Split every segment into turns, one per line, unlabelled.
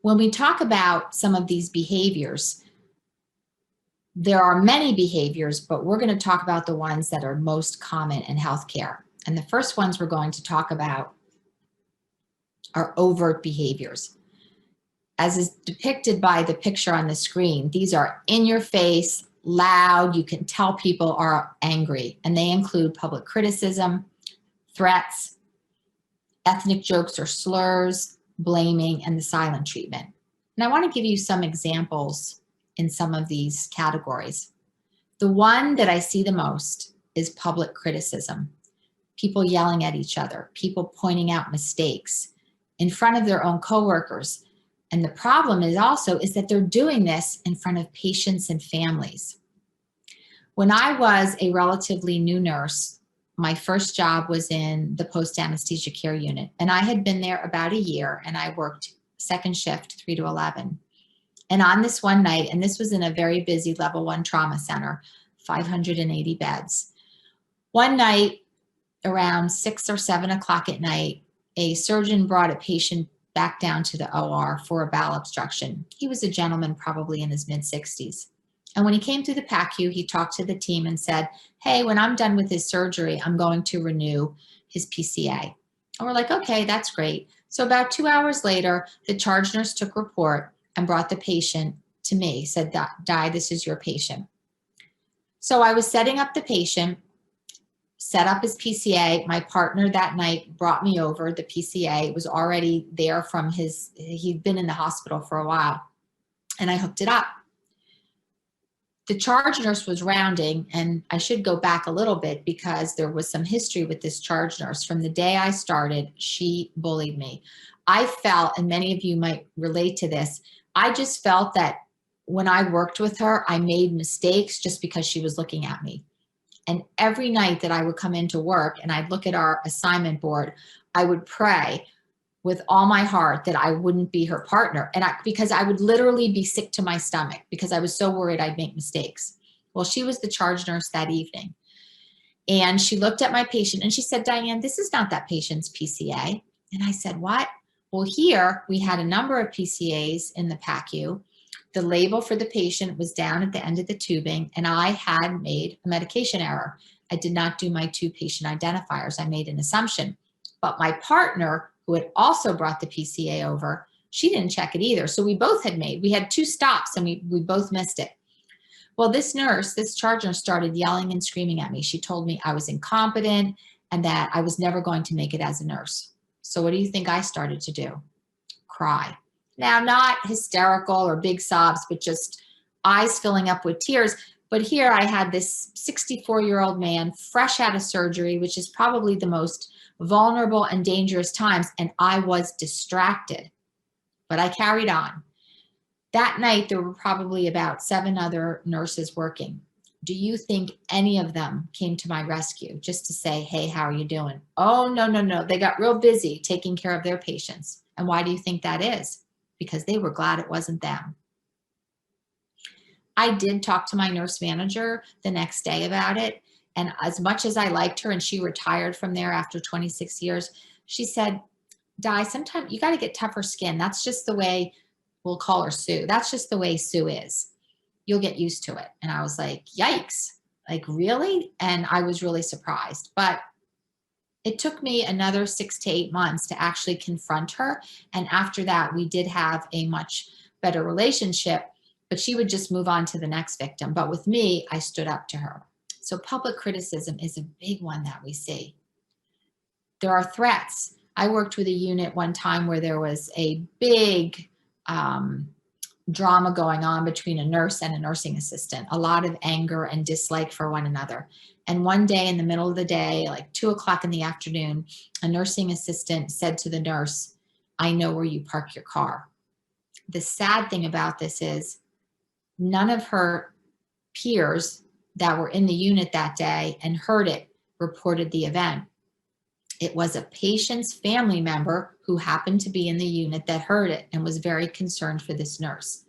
When we talk about some of these behaviors, there are many behaviors, but we're going to talk about the ones that are most common in healthcare. And the first ones we're going to talk about are overt behaviors. As is depicted by the picture on the screen, these are in your face, loud, you can tell people are angry, and they include public criticism, threats, ethnic jokes or slurs, blaming, and the silent treatment. And I want to give you some examples in some of these categories. The one that I see the most is public criticism. People yelling at each other, people pointing out mistakes in front of their own coworkers. And the problem is that they're doing this in front of patients and families. When I was a relatively new nurse, my first job was in the post-anesthesia care unit, and I had been there about a year, and I worked second shift, 3 to 11. And on this one night, and this was in a very busy level 1 trauma center, 580 beds. One night around 6 or 7 o'clock at night, a surgeon brought a patient back down to the OR for a bowel obstruction. He was a gentleman, probably in his mid-60s. And when he came through the PACU, he talked to the team and said, hey, when I'm done with his surgery, I'm going to renew his PCA. And we're like, okay, that's great. So about 2 hours later, the charge nurse took report and brought the patient to me, said, Di, this is your patient. So I was setting up the patient, set up his PCA. My partner that night brought me over the PCA. It was already there from he'd been in the hospital for a while, and I hooked it up. The charge nurse was rounding, and I should go back a little bit because there was some history with this charge nurse. From the day I started, she bullied me. I felt, and many of you might relate to this, I just felt that when I worked with her, I made mistakes just because she was looking at me. And every night that I would come into work and I'd look at our assignment board, I would pray with all my heart that I wouldn't be her partner. And because I would literally be sick to my stomach because I was so worried I'd make mistakes. Well, she was the charge nurse that evening. And she looked at my patient and she said, Diane, this is not that patient's PCA. And I said, what? Well, here we had a number of PCAs in the PACU. The label for the patient was down at the end of the tubing, and I had made a medication error. I did not do my 2 patient identifiers. I made an assumption. But my partner, who had also brought the PCA over, she didn't check it either. So we had 2 stops and we both missed it. Well, this charge nurse started yelling and screaming at me. She told me I was incompetent and that I was never going to make it as a nurse. So what do you think I started to do? Cry. Now, not hysterical or big sobs, but just eyes filling up with tears. But here I had this 64-year-old man fresh out of surgery, which is probably the most vulnerable and dangerous times, and I was distracted, but I carried on. That night, there were probably about 7 other nurses working. Do you think any of them came to my rescue just to say, hey, how are you doing? Oh, no, no, no. They got real busy taking care of their patients. And why do you think that is? Because they were glad it wasn't them. I did talk to my nurse manager the next day about it. And as much as I liked her, and she retired from there after 26 years, she said, Di, sometimes you got to get tougher skin. That's just the way, we'll call her Sue. That's just the way Sue is. You'll get used to it. And I was like, yikes, like really? And I was really surprised. But it took me another 6 to 8 months to actually confront her. And after that, we did have a much better relationship, but she would just move on to the next victim. But with me, I stood up to her. So public criticism is a big one that we see. There are threats. I worked with a unit one time where there was a big drama going on between a nurse and a nursing assistant, a lot of anger and dislike for one another. And one day in the middle of the day, like 2 o'clock in the afternoon, a nursing assistant said to the nurse, I know where you park your car. The sad thing about this is none of her peers that were in the unit that day and heard it reported the event. It was a patient's family member who happened to be in the unit that heard it and was very concerned for this nurse.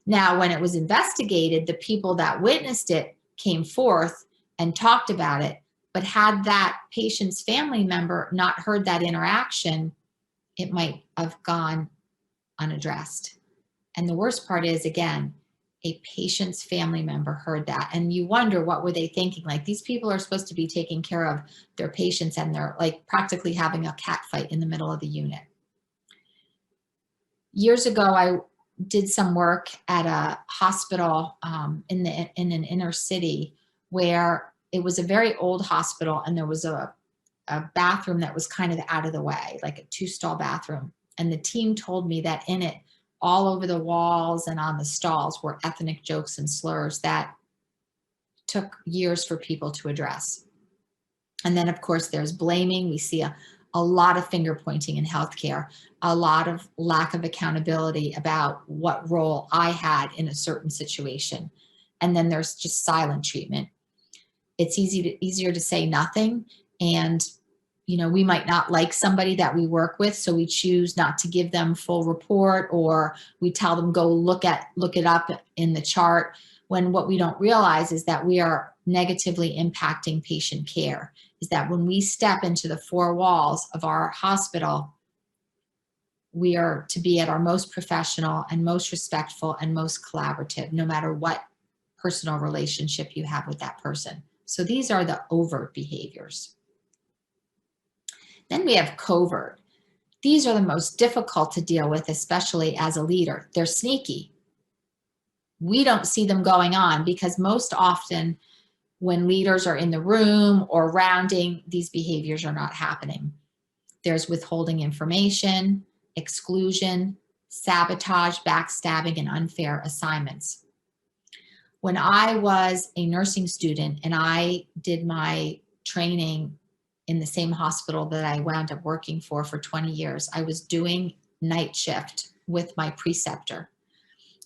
Now, when it was investigated, the people that witnessed it came forth and talked about it, but had that patient's family member not heard that interaction, it might have gone unaddressed. And the worst part is, again, a patient's family member heard that. And you wonder, what were they thinking? Like, these people are supposed to be taking care of their patients, and they're like practically having a cat fight in the middle of the unit. Years ago, I did some work at a hospital in an inner city, where it was a very old hospital, and there was a bathroom that was kind of out of the way, like a 2-stall bathroom. And the team told me that in it, all over the walls and on the stalls, were ethnic jokes and slurs that took years for people to address. And then, of course, there's blaming. We see a lot of finger pointing in healthcare, a lot of lack of accountability about what role I had in a certain situation. And then there's just silent treatment. It's easier to say nothing. And, you know, we might not like somebody that we work with, so we choose not to give them full report, or we tell them, go look it up in the chart, when what we don't realize is that we are negatively impacting patient care. Is that when we step into the 4 walls of our hospital, we are to be at our most professional and most respectful and most collaborative, no matter what personal relationship you have with that person. So these are the overt behaviors. Then we have covert. These are the most difficult to deal with, especially as a leader. They're sneaky. We don't see them going on, because most often when leaders are in the room or rounding, these behaviors are not happening. There's withholding information, exclusion, sabotage, backstabbing, and unfair assignments. When I was a nursing student and I did my training in the same hospital that I wound up working for 20 years, I was doing night shift with my preceptor.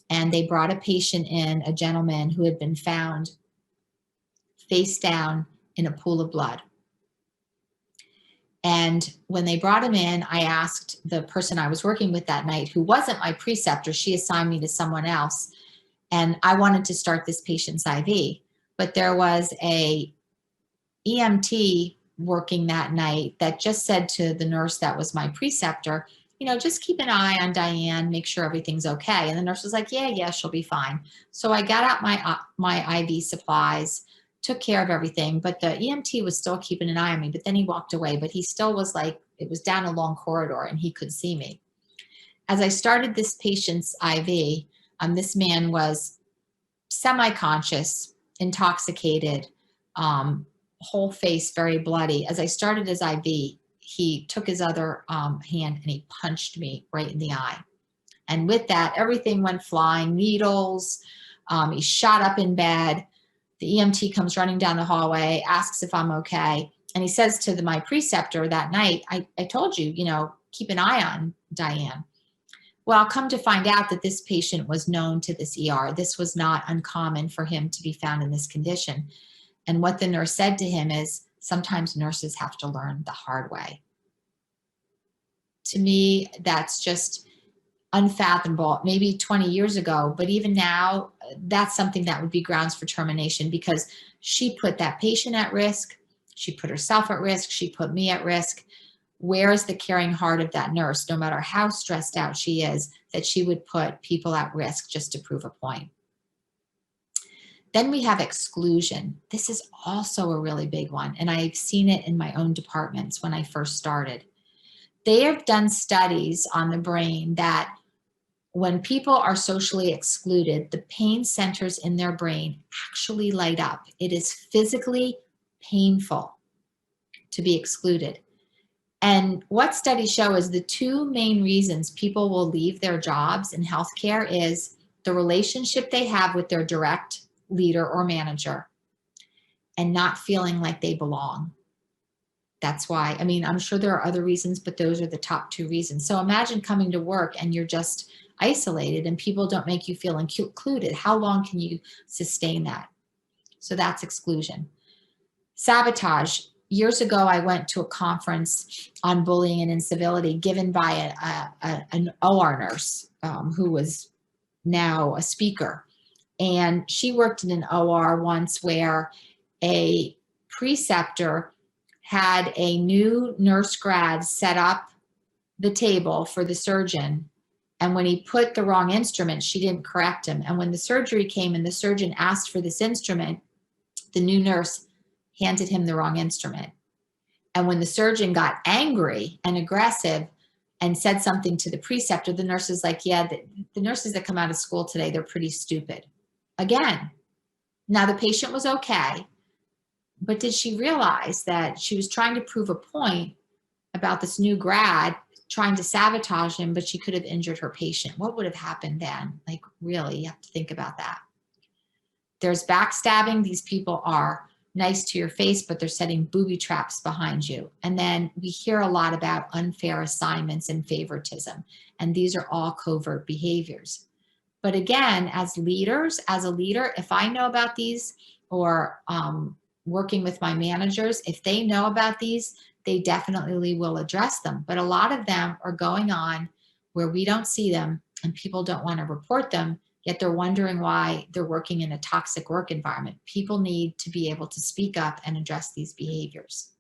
And they brought a patient in, a gentleman who had been found face down in a pool of blood. And when they brought him in, I asked the person I was working with that night, who wasn't my preceptor, she assigned me to someone else, and I wanted to start this patient's IV. But there was a EMT working that night that just said to the nurse that was my preceptor, you know, just keep an eye on Diane, make sure everything's okay. And the nurse was like, yeah, she'll be fine. So I got out my IV supplies, took care of everything, but the EMT was still keeping an eye on me. But then he walked away, but he still was like, it was down a long corridor and he could see me. As I started this patient's IV, this man was semi-conscious, intoxicated, whole face very bloody. As I started his IV, he took his other hand and he punched me right in the eye. And with that, everything went flying, needles. He shot up in bed. The EMT comes running down the hallway, asks if I'm okay. And he says to my preceptor that night, I told you, you know, keep an eye on Diane. Well, I'll come to find out that this patient was known to this ER. This was not uncommon for him to be found in this condition. And what the nurse said to him is, sometimes nurses have to learn the hard way. To me, that's just unfathomable. Maybe 20 years ago, but even now, that's something that would be grounds for termination, because she put that patient at risk. She put herself at risk. She put me at risk. Where is the caring heart of that nurse, no matter how stressed out she is, that she would put people at risk just to prove a point? Then we have exclusion. This is also a really big one, and I've seen it in my own departments when I first started. They have done studies on the brain that when people are socially excluded, the pain centers in their brain actually light up. It is physically painful to be excluded. And what studies show is the 2 main reasons people will leave their jobs in healthcare is the relationship they have with their direct leader or manager and not feeling like they belong. That's why, I mean, I'm sure there are other reasons, but those are the top 2 reasons. So imagine coming to work and you're just isolated and people don't make you feel included. How long can you sustain that? So that's exclusion. Sabotage. Years ago, I went to a conference on bullying and incivility given by an OR nurse who was now a speaker. And she worked in an OR once where a preceptor had a new nurse grad set up the table for the surgeon And when he put the wrong instrument, she didn't correct him. And when the surgery came and the surgeon asked for this instrument, the new nurse handed him the wrong instrument. And when the surgeon got angry and aggressive and said something to the preceptor, the nurse is like, yeah, the nurses that come out of school today, they're pretty stupid. Again, now the patient was okay, but did she realize that she was trying to prove a point about this new grad trying to sabotage him, but she could have injured her patient? What would have happened then? Like, really, you have to think about that. There's backstabbing. These people are nice to your face, but they're setting booby traps behind you. And then we hear a lot about unfair assignments and favoritism. And these are all covert behaviors. But again, as leaders, as a leader, if I know about these, or working with my managers, if they know about these, they definitely will address them. But a lot of them are going on where we don't see them and people don't want to report them, yet they're wondering why they're working in a toxic work environment. People need to be able to speak up and address these behaviors.